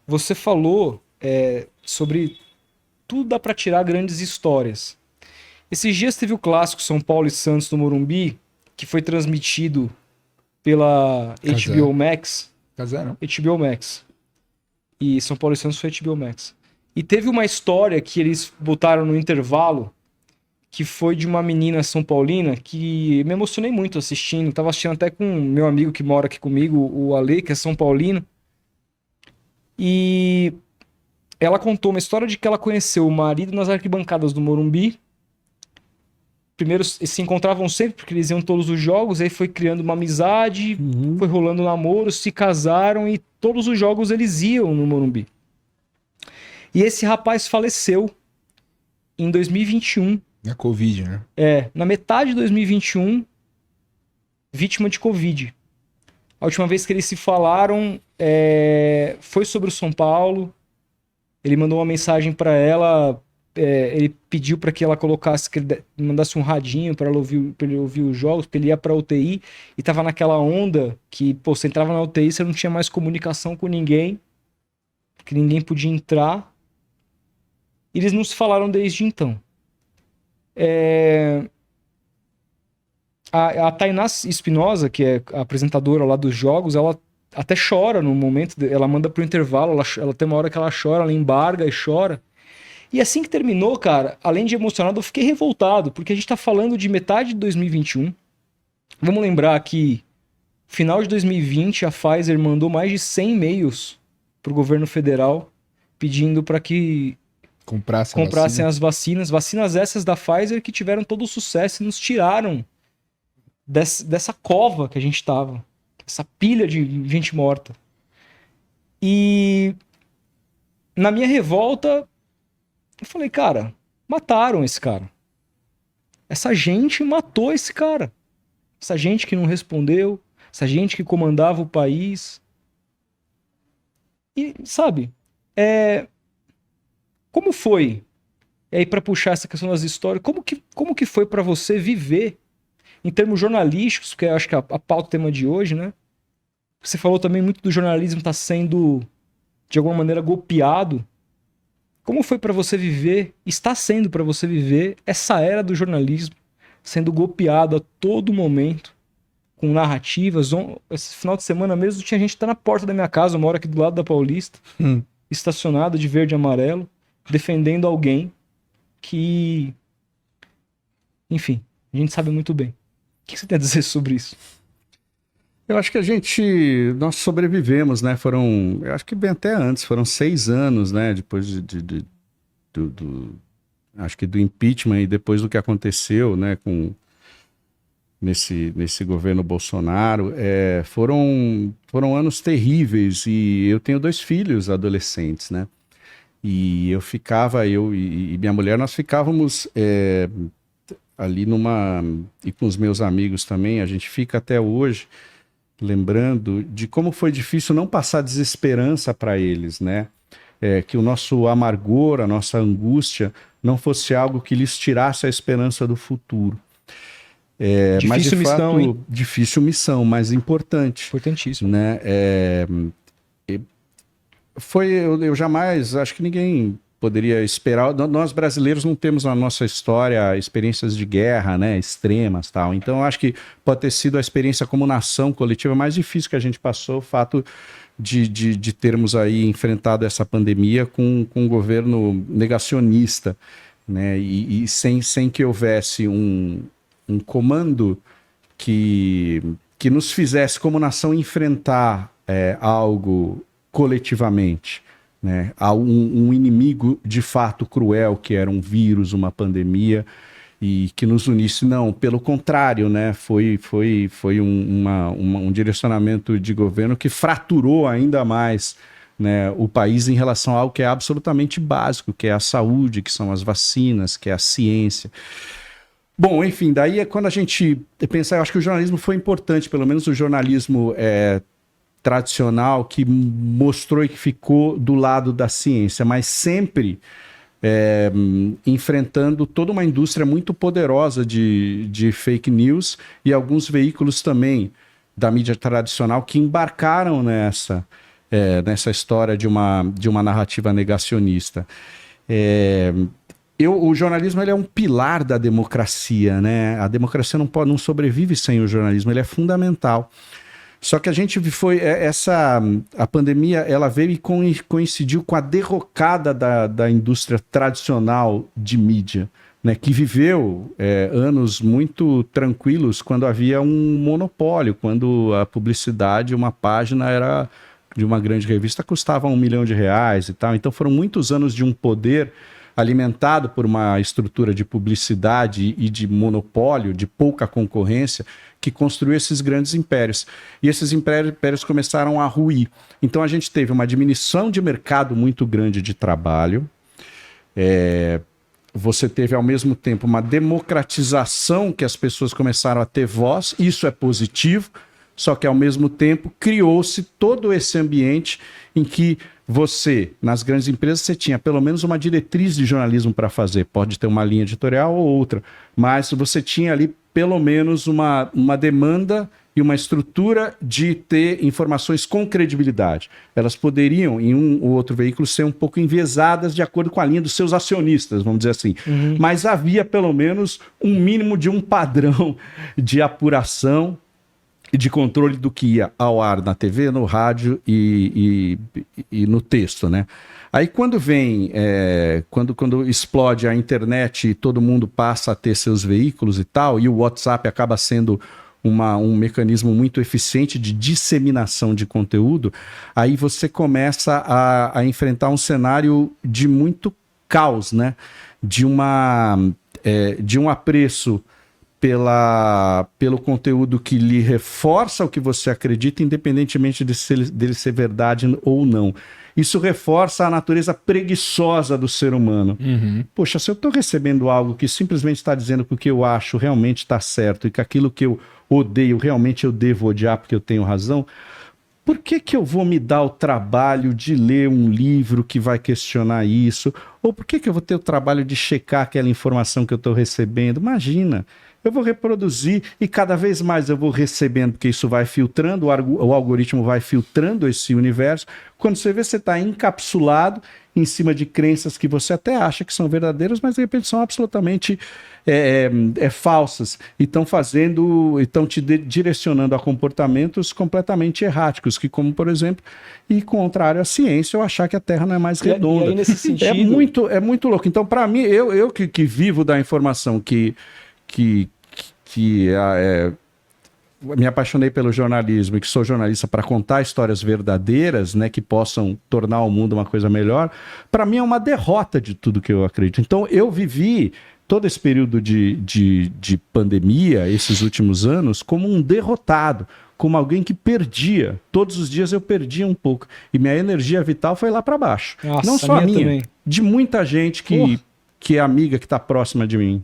Você falou sobre tudo dá pra tirar grandes histórias. Esses dias teve o clássico São Paulo e Santos no Morumbi, que foi transmitido pela Casé. HBO Max. Casé, não? HBO Max. E São Paulo e Santos foi HBO Max. E teve uma história que eles botaram no intervalo, que foi de uma menina São Paulina, que me emocionei muito assistindo. Tava assistindo até com meu amigo que mora aqui comigo, o Ale, que é São Paulino. E ela contou uma história de que ela conheceu o marido nas arquibancadas do Morumbi. Primeiro eles se encontravam sempre porque eles iam todos os jogos, aí foi criando uma amizade, Uhum. foi rolando namoro, se casaram e todos os jogos eles iam no Morumbi. E esse rapaz faleceu em 2021. É Covid, né? Na metade de 2021, vítima de Covid. A última vez que eles se falaram foi sobre o São Paulo. Ele mandou uma mensagem pra ela. Ele pediu pra que ela colocasse, que ele mandasse um radinho pra ele ouvir os jogos, porque ele ia pra UTI e tava naquela onda que, pô, você entrava na UTI, você não tinha mais comunicação com ninguém, que ninguém podia entrar. E eles não se falaram desde então. A Tainá Espinosa, que é a apresentadora lá dos jogos, ela até chora no momento, ela manda pro intervalo, ela tem uma hora que ela chora, ela embarga e chora. E assim que terminou, cara, além de emocionado, eu fiquei revoltado, porque a gente tá falando de metade de 2021. Vamos lembrar que final de 2020 a Pfizer mandou mais de 100 e-mails pro governo federal pedindo para que Comprasse a comprassem vacina. as vacinas, vacinas essas da Pfizer que tiveram todo o sucesso e nos tiraram dessa cova que a gente tava, essa pilha de gente morta. E na minha revolta, eu falei, cara, mataram esse cara. Essa gente matou esse cara. Essa gente que não respondeu, essa gente que comandava o país. E, sabe, como foi? E aí, para puxar essa questão das histórias, como que foi para você viver em termos jornalísticos, que eu acho que é a pauta tema de hoje, né? Você falou também muito do jornalismo estar sendo, de alguma maneira, golpeado. Como foi para você viver, está sendo para você viver essa era do jornalismo sendo golpeado a todo momento, com narrativas? Esse final de semana mesmo tinha gente que tá na porta da minha casa, eu moro aqui do lado da Paulista, Hum. estacionado de verde e amarelo, defendendo alguém que, enfim, a gente sabe muito bem. O que você tem a dizer sobre isso? Eu acho que nós sobrevivemos, né? Eu acho que bem até antes, foram 6 anos, né? Depois acho que do impeachment e depois do que aconteceu, né? Nesse governo Bolsonaro, foram anos terríveis e eu tenho 2 filhos adolescentes, né? E eu e minha mulher, nós ficávamos ali e com os meus amigos também, a gente fica até hoje lembrando de como foi difícil não passar desesperança para eles, né? Que o nosso amargor, a nossa angústia não fosse algo que lhes tirasse a esperança do futuro. Mas de Difícil missão, hein? fato, difícil missão, mas importante, Importantíssimo. né? Eu jamais, acho que ninguém poderia esperar. Nós brasileiros não temos na nossa história experiências de guerra, né, extremas, tal. Então, eu acho que pode ter sido a experiência como nação coletiva mais difícil que a gente passou, o fato de termos aí enfrentado essa pandemia com um governo negacionista, né, e sem que houvesse um comando que nos fizesse, como nação, enfrentar algo coletivamente, né? Há um inimigo de fato cruel, que era um vírus, uma pandemia, e que nos unisse. Não, pelo contrário, né? Foi um direcionamento de governo que fraturou ainda mais, né, o país em relação a algo que é absolutamente básico, que é a saúde, que são as vacinas, que é a ciência. Bom, enfim, daí é quando a gente pensa, eu acho que o jornalismo foi importante, pelo menos o jornalismo tradicional, que mostrou e que ficou do lado da ciência, mas sempre enfrentando toda uma indústria muito poderosa de fake news e alguns veículos também da mídia tradicional que embarcaram nessa nessa história de uma narrativa negacionista. O jornalismo ele é um pilar da democracia, né? A democracia não sobrevive sem o jornalismo, ele é fundamental. Só que a pandemia ela veio e coincidiu com a derrocada da indústria tradicional de mídia, né, que viveu anos muito tranquilos quando havia um monopólio, quando a publicidade, uma página era de uma grande revista custava R$1 milhão e tal. Então foram muitos anos de um poder alimentado por uma estrutura de publicidade e de monopólio, de pouca concorrência, que construiu esses grandes impérios. E esses impérios começaram a ruir. Então a gente teve uma diminuição de mercado muito grande de trabalho. Você teve, ao mesmo tempo, uma democratização que as pessoas começaram a ter voz. Isso é positivo, só que, ao mesmo tempo, criou-se todo esse ambiente em que nas grandes empresas, você tinha pelo menos uma diretriz de jornalismo para fazer. Pode ter uma linha editorial ou outra, mas você tinha ali pelo menos uma demanda e uma estrutura de ter informações com credibilidade. Elas poderiam, em um ou outro veículo, ser um pouco enviesadas de acordo com a linha dos seus acionistas, vamos dizer assim. Uhum. Mas havia pelo menos um mínimo de um padrão de apuração e de controle do que ia ao ar na TV, no rádio e no texto, né? Aí quando quando explode a internet e todo mundo passa a ter seus veículos e tal, e o WhatsApp acaba sendo um mecanismo muito eficiente de disseminação de conteúdo, aí você começa a enfrentar um cenário de muito caos, né? De um apreço pelo conteúdo que lhe reforça o que você acredita, independentemente dele ser verdade ou não. Isso reforça a natureza preguiçosa do ser humano. Uhum. Poxa, se eu estou recebendo algo que simplesmente está dizendo que o que eu acho realmente está certo e que aquilo que eu odeio realmente eu devo odiar porque eu tenho razão, por que eu vou me dar o trabalho de ler um livro que vai questionar isso? Ou por que eu vou ter o trabalho de checar aquela informação que eu estou recebendo? Imagina! Eu vou reproduzir e cada vez mais eu vou recebendo, porque isso vai filtrando, o algoritmo vai filtrando esse universo. Quando você vê, você está encapsulado em cima de crenças que você até acha que são verdadeiras, mas de repente são absolutamente falsas. E estão te direcionando a comportamentos completamente erráticos, que como, por exemplo, e contrário à ciência, eu achar que a Terra não é mais redonda. E aí, nesse sentido... É muito louco. Então, para mim, eu que vivo da informação que me apaixonei pelo jornalismo e que sou jornalista para contar histórias verdadeiras, né, que possam tornar o mundo uma coisa melhor, para mim é uma derrota de tudo que eu acredito. Então eu vivi todo esse período de pandemia, esses últimos anos, como um derrotado, como alguém que perdia. Todos os dias eu perdia um pouco. E minha energia vital foi lá para baixo. Nossa, não só a minha, também. de muita gente que é amiga, que está próxima de mim.